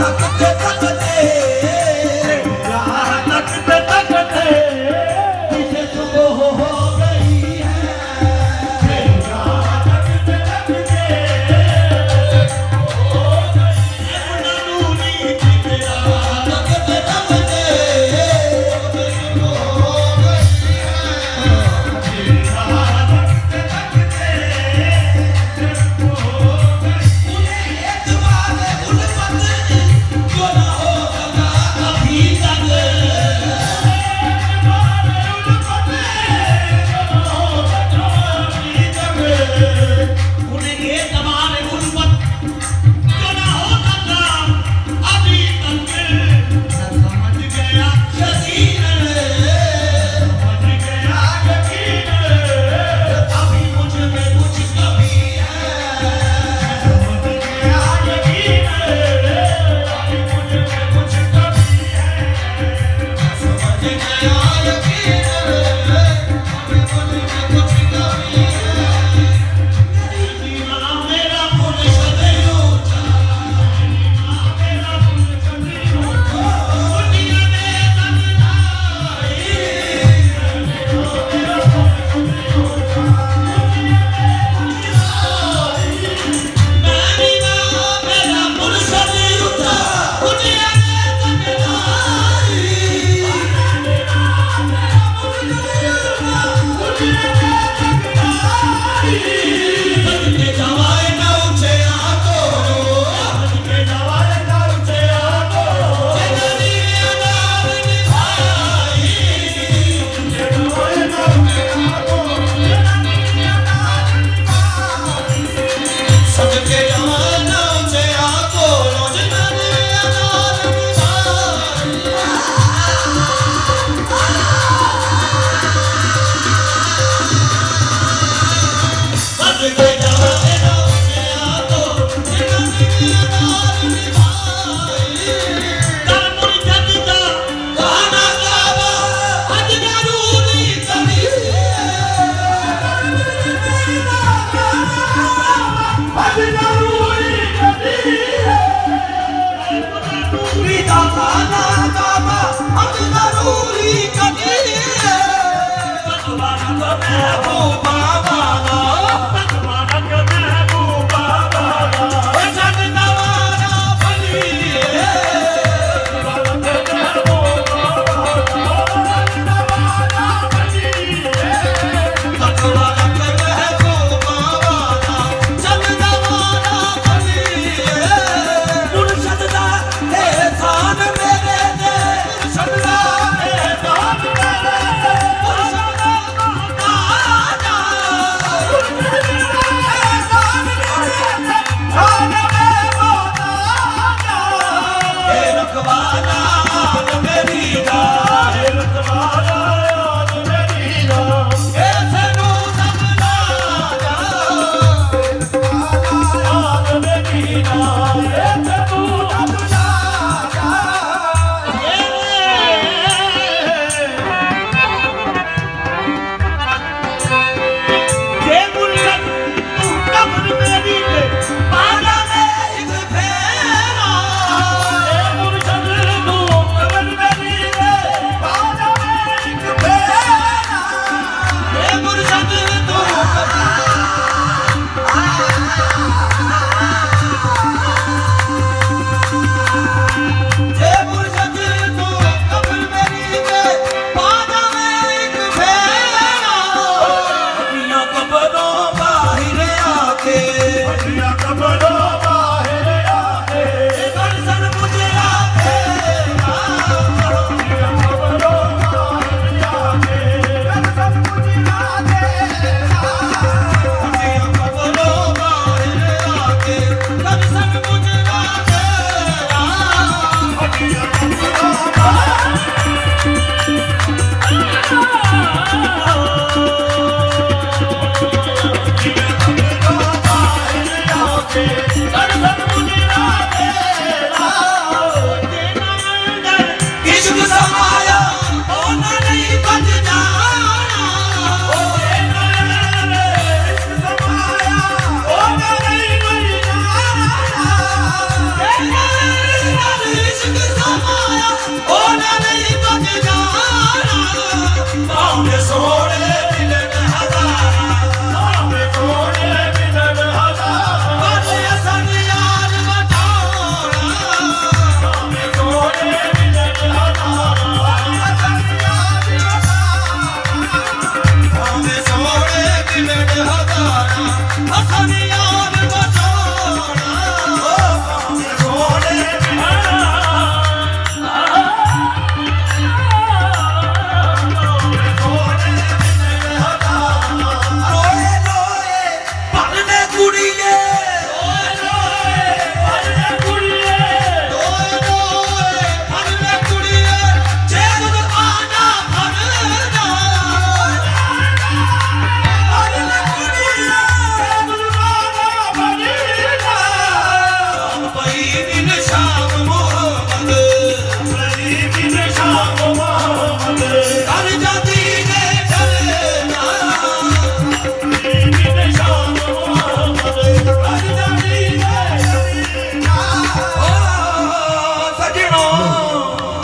तकते तकते पीछे सुबह हो गई है